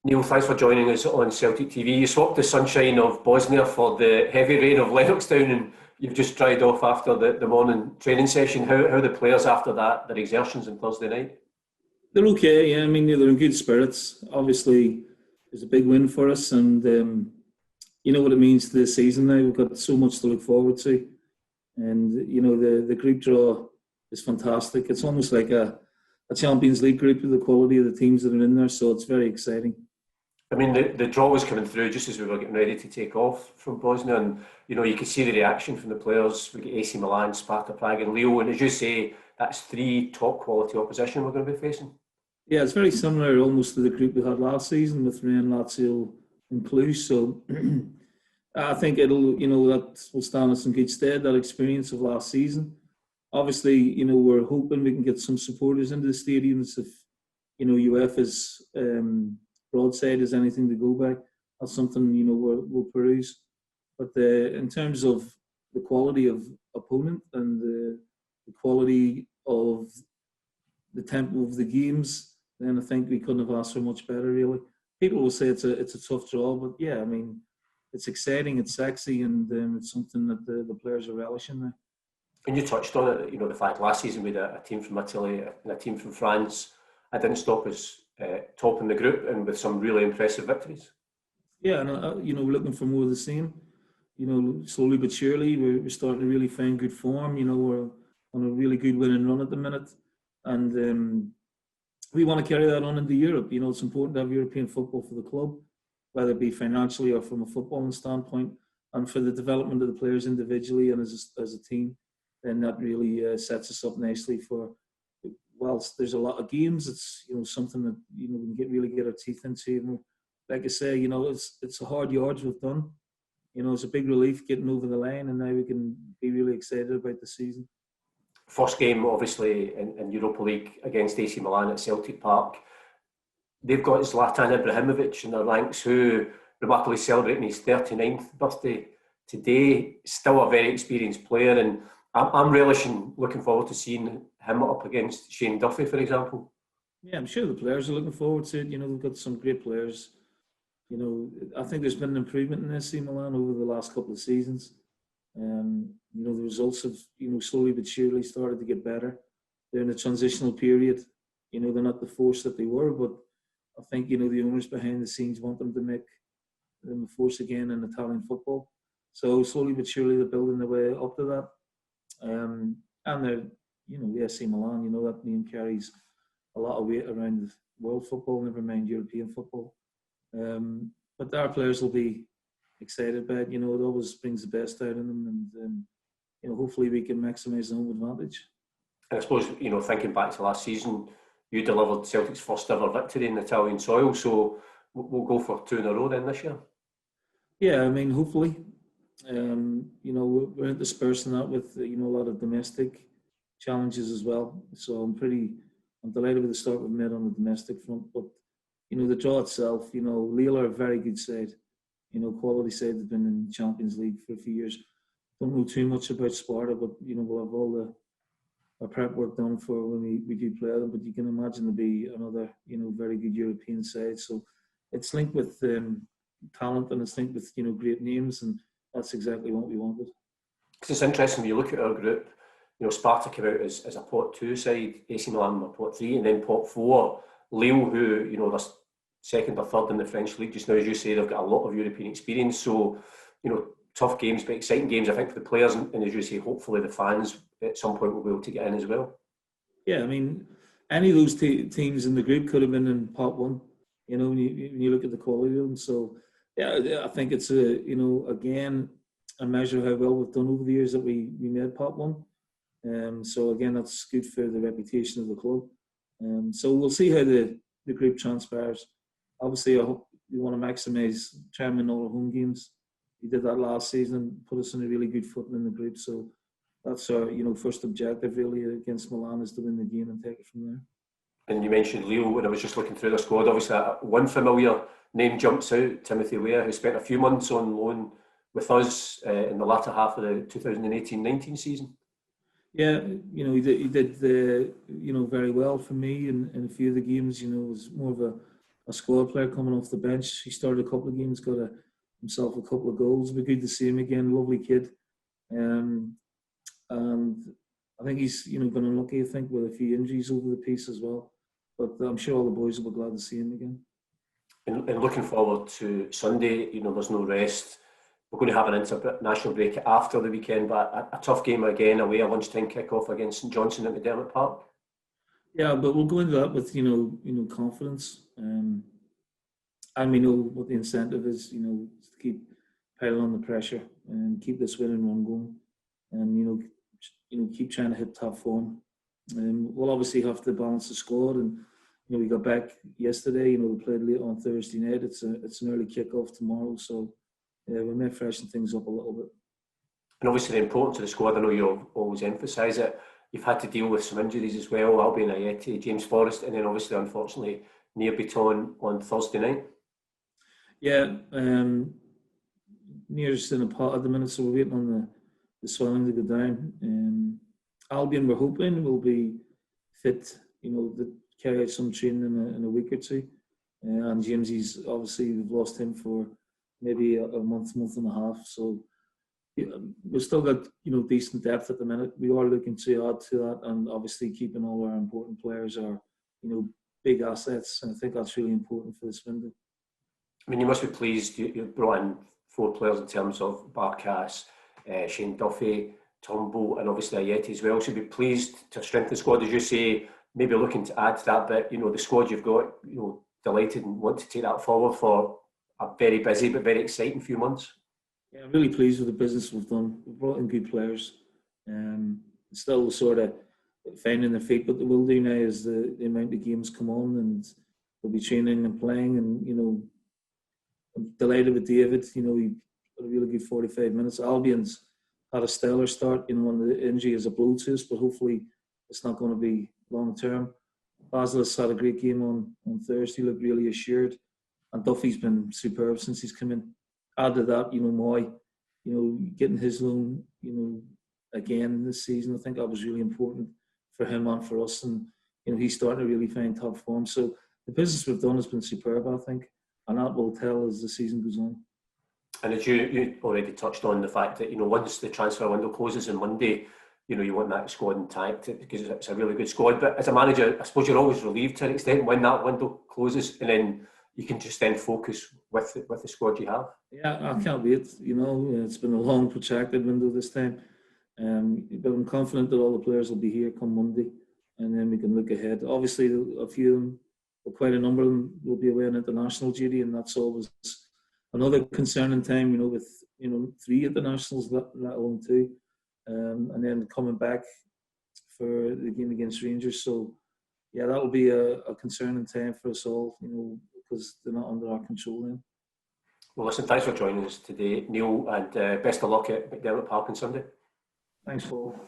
Neil, thanks for joining us on Celtic TV. You swapped the sunshine of Bosnia for the heavy rain of Lennoxtown, and you've just dried off after the morning training session. How are the players after that, their exertions on Thursday night? They're okay, yeah. I mean, they're in good spirits. Obviously, it's a big win for us, and you know what it means to this season now. We've got so much to look forward to, and you know the group draw is fantastic. It's almost like a Champions League group with the quality of the teams that are in there. So it's very exciting. I mean, the draw was coming through just as we were getting ready to take off from Bosnia, and you could see the reaction from the players. We get AC Milan, Sparta Prague, and Leo, and as you say, that's three top quality opposition we're going to be facing. Yeah, it's very similar almost to the group we had last season with Rennes, Lazio, and Cluj. So I think it'll, that will stand us in good stead. That experience of last season. Obviously, we're hoping we can get some supporters into the stadiums if UEFA's broadside is anything to go by. That's something we'll peruse. But in terms of the quality of opponent and the quality of the tempo of the games, then I think we couldn't have asked for much better. Really, people will say it's a tough draw, but yeah, I mean, it's exciting, it's sexy, and it's something that the players are relishing there. And you touched on it, the fact last season we had a team from Italy and a team from France. It didn't stop us topping the group and with some really impressive victories. Yeah, and we're looking for more of the same. Slowly but surely we're starting to really find good form. We're on a really good winning run at the minute, and we want to carry that on into Europe. It's important to have European football for the club, whether it be financially or from a footballing standpoint, and for the development of the players individually and as a team. Then that really sets us up nicely for. Whilst there's a lot of games, it's something that we can really get our teeth into. And like I say, it's a hard yards we've done. It's a big relief getting over the line, and now we can be really excited about the season. First game, obviously, in Europa League against AC Milan at Celtic Park. They've got Zlatan Ibrahimovic in their ranks, who remarkably celebrating his 39th birthday today. Still a very experienced player, and I'm looking forward to seeing him up against Shane Duffy, for example. Yeah, I'm sure the players are looking forward to it. We've got some great players. I think there's been an improvement in AC Milan over the last couple of seasons. The results have, slowly but surely started to get better. They're in a transitional period. They're not the force that they were, but I think, the owners behind the scenes want them to make them a force again in Italian football. So slowly but surely they're building their way up to that. And they're, the AC Milan, that name carries a lot of weight around world football, never mind European football. But our players will be excited by it. It always brings the best out in them, and hopefully we can maximise the home advantage. And I suppose, thinking back to last season, you delivered Celtic's first ever victory in Italian soil, so we'll go for two in a row then this year. Yeah, I mean, hopefully. We're interspersing that with a lot of domestic challenges as well. So I'm delighted with the start we've made on the domestic front. But the draw itself, Lille are a very good side. Quality side. They've been in Champions League for a few years. Don't know too much about Sparta, but we'll have all our prep work done for when we do play them. But you can imagine there'll be another very good European side. So it's linked with talent, and it's linked with great names, and that's exactly what we wanted. Because it's interesting when you look at our group. Sparta came out as a pot 2 side, AC Milan were pot 3, and then pot 4. Lille, who they're second or third in the French league just now, as you say, they've got a lot of European experience. So tough games, but exciting games, I think, for the players, and as you say, hopefully the fans at some point will be able to get in as well. Yeah, I mean, any of those teams in the group could have been in pot 1. When you look at the quality of them. So. Yeah, I think it's again a measure of how well we've done over the years that we made pot 1. So again, that's good for the reputation of the club. So we'll see how the group transpires. Obviously, I hope we want to maximise try and win all our home games. We did that last season and put us in a really good footing in the group. So that's our first objective really against Milan, is to win the game and take it from there. And you mentioned Leo, when I was just looking through the squad. Obviously, one familiar name jumps out, Timothy Weah, who spent a few months on loan with us in the latter half of the 2018-19 season. Yeah, he did very well for me in a few of the games. It was more of a squad player coming off the bench. He started a couple of games, got himself a couple of goals. It'll be good to see him again. Lovely kid. And I think he's been unlucky, I think, with a few injuries over the piece as well. But I'm sure all the boys will be glad to see him again. And looking forward to Sunday, there's no rest. We're going to have an international break after the weekend, but a tough game again away, a lunchtime kick-off against St Johnstone at McDermott Park. Yeah, but we'll go into that with confidence, and we know what the incentive is. To keep piling on the pressure and keep this winning run going, and keep trying to hit top form. We'll obviously have to balance the squad, and we got back yesterday. We played late on Thursday night. It's an early kick-off tomorrow, so we may freshen things up a little bit. And obviously the importance of the squad, I know you always emphasise it. You've had to deal with some injuries as well, Albion Ayeti, James Forrest, and then obviously, unfortunately, Near Beaton on Thursday night. Yeah, Near's in a pot at the minute, so we're waiting on the swelling to go down. Albion, we're hoping, will be fit, to carry out some training in a week or two. And Jamesy's, obviously, we've lost him for maybe a month and a half. So we've still got, decent depth at the minute. We are looking to add to that, and obviously keeping all our important players, our, big assets. And I think that's really important for this window. I mean, you must be pleased you brought in 4 players in terms of Barkas, Shane Duffy, Turnbull, and obviously Ayeti as well. So you'd be pleased to strengthen the squad, as you say, maybe looking to add to that bit. The squad you've got, delighted and want to take that forward for a very busy but very exciting few months. Yeah, I'm really pleased with the business we've done. We've brought in good players. Still sort of finding their feet. What they will do now is the amount of games come on, and they'll be training and playing. And I'm delighted with David. He had a really good 45 minutes. Albion's had a stellar start. On the injury is a blow to us, but hopefully it's not going to be long term. Basilis had a great game on Thursday. Looked really assured, and Duffy's been superb since he's come in. Add to that, Moy, getting his loan, again this season. I think that was really important for him and for us, and he's starting to really find top form. So the business we've done has been superb, I think, and that will tell as the season goes on. And as you already touched on the fact that once the transfer window closes on Monday, you want that squad intact because it's a really good squad. But as a manager, I suppose you're always relieved to an extent when that window closes, and then you can just then focus with the squad you have. Yeah, I can't wait. It's been a long, protracted window this time. But I'm confident that all the players will be here come Monday, and then we can look ahead. Obviously, a few of them, or quite a number of them, will be away on international duty, and that's always another concerning time. With 3 internationals, let alone 2, and then coming back for the game against Rangers. So, yeah, that will be a concerning time for us all. Because they're not under our control then. Well, listen, thanks for joining us today, Neil, and best of luck at McDermott Park on Sunday. Thanks, Paul.